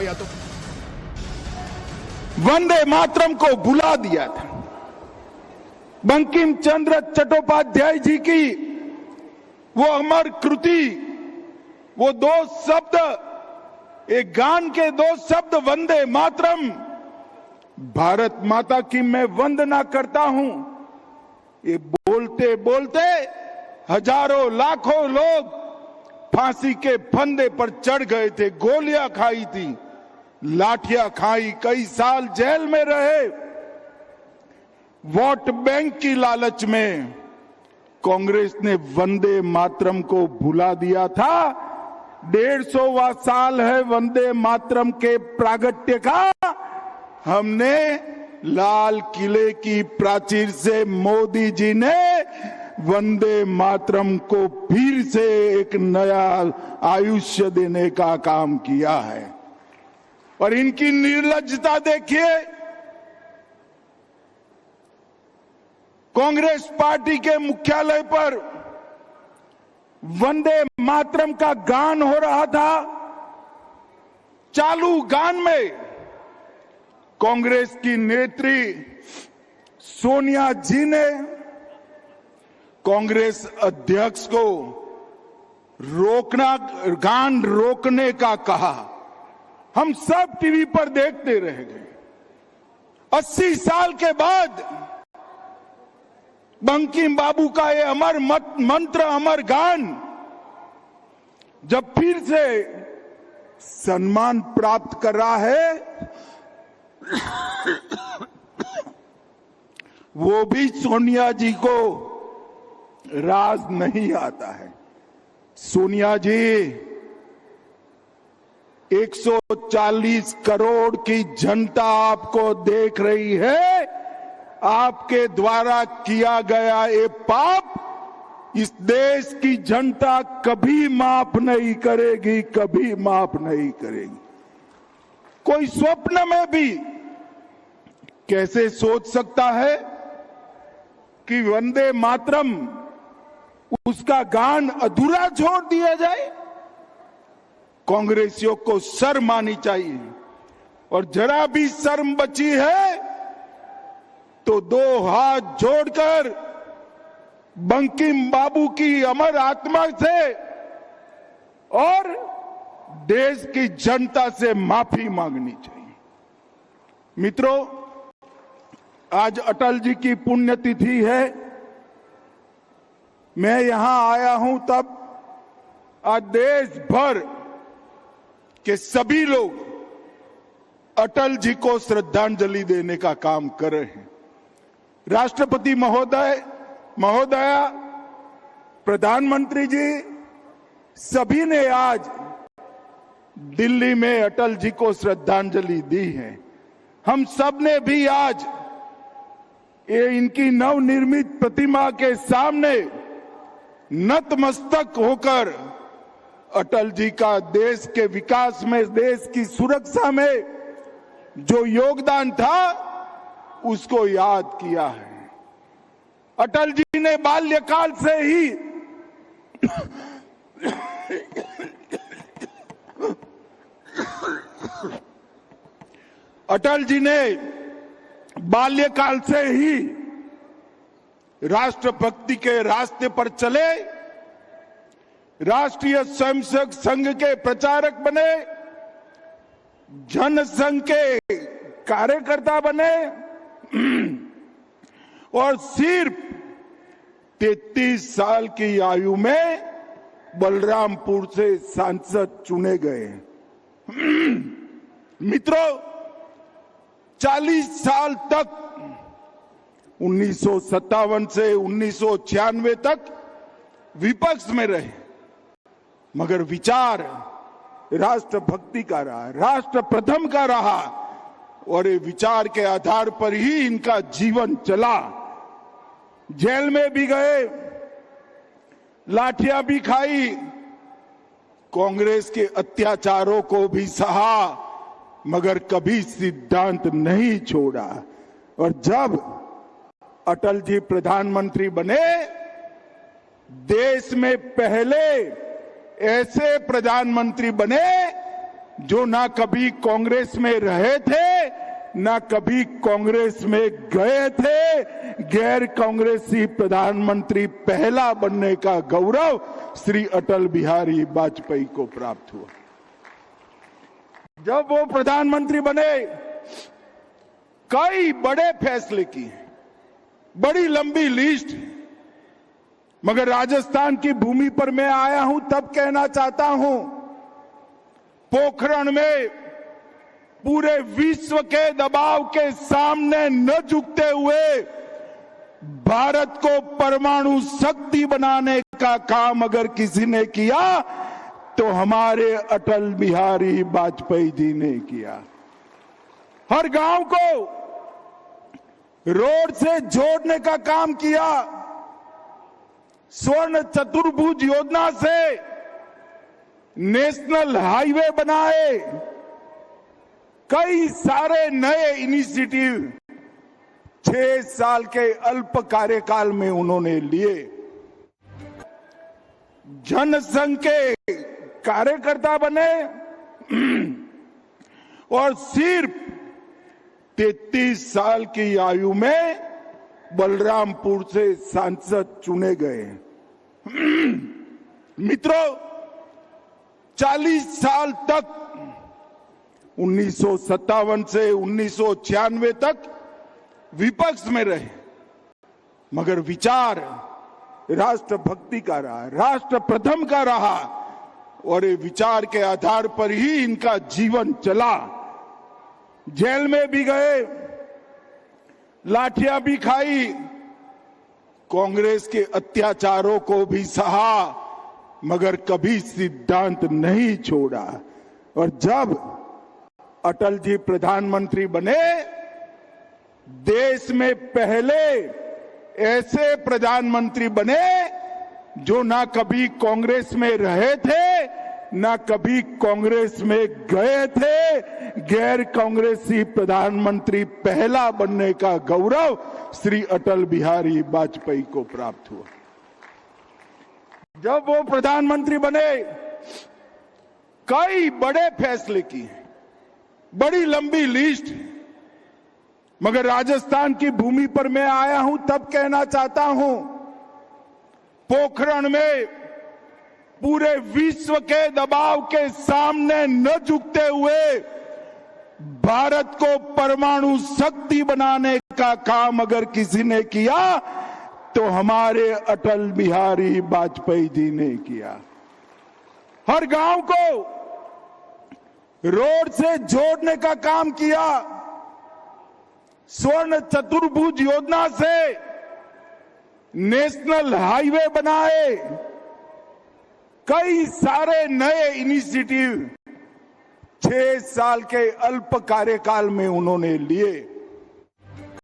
या तो वंदे मातरम को भुला दिया था। बंकिम चंद्र चट्टोपाध्याय जी की वो अमर कृति, वो दो शब्द, एक गान के दो शब्द वंदे मातरम, भारत माता की मैं वंदना करता हूं, ये बोलते बोलते हजारों लाखों लोग फांसी के फंदे पर चढ़ गए थे, गोलियां खाई थी, लाठियां खाई, कई साल जेल में रहे। वोट बैंक की लालच में कांग्रेस ने वंदे मातरम को भुला दिया था। 150वां साल है वंदे मातरम के प्रागट्य का। हमने लाल किले की प्राचीर से मोदी जी ने वंदे मातरम को फिर से एक नया आयुष्य देने का काम किया है। और इनकी निर्लज्जता देखिए, कांग्रेस पार्टी के मुख्यालय पर वंदे मातरम का गान हो रहा था। चालू गान में कांग्रेस की नेत्री सोनिया जी ने कांग्रेस अध्यक्ष को गान रोकने का कहा। हम सब टीवी पर देखते रह गए। 80 साल के बाद बंकिम बाबू का ये अमर मंत्र, अमर गान जब फिर से सम्मान प्राप्त कर रहा है, वो भी सोनिया जी को राज नहीं आता है। सोनिया जी, 140 करोड़ की जनता आपको देख रही है। आपके द्वारा किया गया ये पाप इस देश की जनता कभी माफ नहीं करेगी, कभी माफ नहीं करेगी। कोई स्वप्न में भी कैसे सोच सकता है कि वंदे मातरम उसका गान अधूरा छोड़ दिया जाए? कांग्रेसियों को शर्म आनी चाहिए। और जरा भी शर्म बची है तो दो हाथ जोड़कर बंकिम बाबू की अमर आत्मा से और देश की जनता से माफी मांगनी चाहिए। मित्रों, आज अटल जी की पुण्यतिथि है। मैं यहां आया हूं तब आज देश भर के सभी लोग अटल जी को श्रद्धांजलि देने का काम कर रहे हैं। राष्ट्रपति महोदया, प्रधानमंत्री जी, सभी ने आज दिल्ली में अटल जी को श्रद्धांजलि दी है। हम सब ने भी आज ये इनकी नवनिर्मित प्रतिमा के सामने नतमस्तक होकर अटल जी का देश के विकास में, देश की सुरक्षा में जो योगदान था उसको याद किया है। अटल जी ने बाल्यकाल से ही अटल जी ने बाल्यकाल से ही राष्ट्रभक्ति के रास्ते पर चले, राष्ट्रीय स्वयंसेवक संघ के प्रचारक बने, जनसंघ के कार्यकर्ता बने और सिर्फ 33 साल की आयु में बलरामपुर से सांसद चुने गए। मित्रों, 40 साल तक 1957 से 1996 तक विपक्ष में रहे, मगर विचार राष्ट्रभक्ति का रहा, राष्ट्र प्रथम का रहा और ये विचार के आधार पर ही इनका जीवन चला। जेल में भी गए, लाठियां भी खाई, कांग्रेस के अत्याचारों को भी सहा, मगर कभी सिद्धांत नहीं छोड़ा। और जब अटल जी प्रधानमंत्री बने, देश में पहले ऐसे प्रधानमंत्री बने जो ना कभी कांग्रेस में रहे थे, ना कभी कांग्रेस में गए थे, गैर कांग्रेसी प्रधानमंत्री पहला बनने का गौरव श्री अटल बिहारी वाजपेयी को प्राप्त हुआ। जब वो प्रधानमंत्री बने, कई बड़े फैसले किए, बड़ी लंबी लिस्ट, मगर राजस्थान की भूमि पर मैं आया हूं तब कहना चाहता हूं, पोखरण में पूरे विश्व के दबाव के सामने न झुकते हुए भारत को परमाणु शक्ति बनाने का काम अगर किसी ने किया तो हमारे अटल बिहारी वाजपेयी जी ने किया। हर गांव को रोड से जोड़ने का काम किया, स्वर्ण चतुर्भुज योजना से नेशनल हाईवे बनाए, कई सारे नए इनिशिएटिव 6 साल के अल्प कार्यकाल में उन्होंने लिए। जनसंघ के कार्यकर्ता बने और सिर्फ 33 साल की आयु में बलरामपुर से सांसद चुने गए। मित्रों, 40 साल तक 1957 से 1996 तक विपक्ष में रहे, मगर विचार राष्ट्रभक्ति का रहा, राष्ट्र प्रथम का रहा और ये विचार के आधार पर ही इनका जीवन चला। जेल में भी गए, लाठियां भी खाई, कांग्रेस के अत्याचारों को भी सहा, मगर कभी सिद्धांत नहीं छोड़ा। और जब अटल जी प्रधानमंत्री बने, देश में पहले ऐसे प्रधानमंत्री बने जो ना कभी कांग्रेस में रहे थे, ना कभी कांग्रेस में गए थे, गैर कांग्रेसी प्रधानमंत्री पहला बनने का गौरव श्री अटल बिहारी वाजपेयी को प्राप्त हुआ। जब वो प्रधानमंत्री बने, कई बड़े फैसले किए, बड़ी लंबी लिस्ट, मगर राजस्थान की भूमि पर मैं आया हूं तब कहना चाहता हूं, पोखरण में पूरे विश्व के दबाव के सामने न झुकते हुए भारत को परमाणु शक्ति बनाने का काम अगर किसी ने किया तो हमारे अटल बिहारी वाजपेयी जी ने किया। हर गांव को रोड से जोड़ने का काम किया, स्वर्ण चतुर्भुज योजना से नेशनल हाईवे बनाए, कई सारे नए इनिशिएटिव 6 साल के अल्प कार्यकाल में उन्होंने लिए।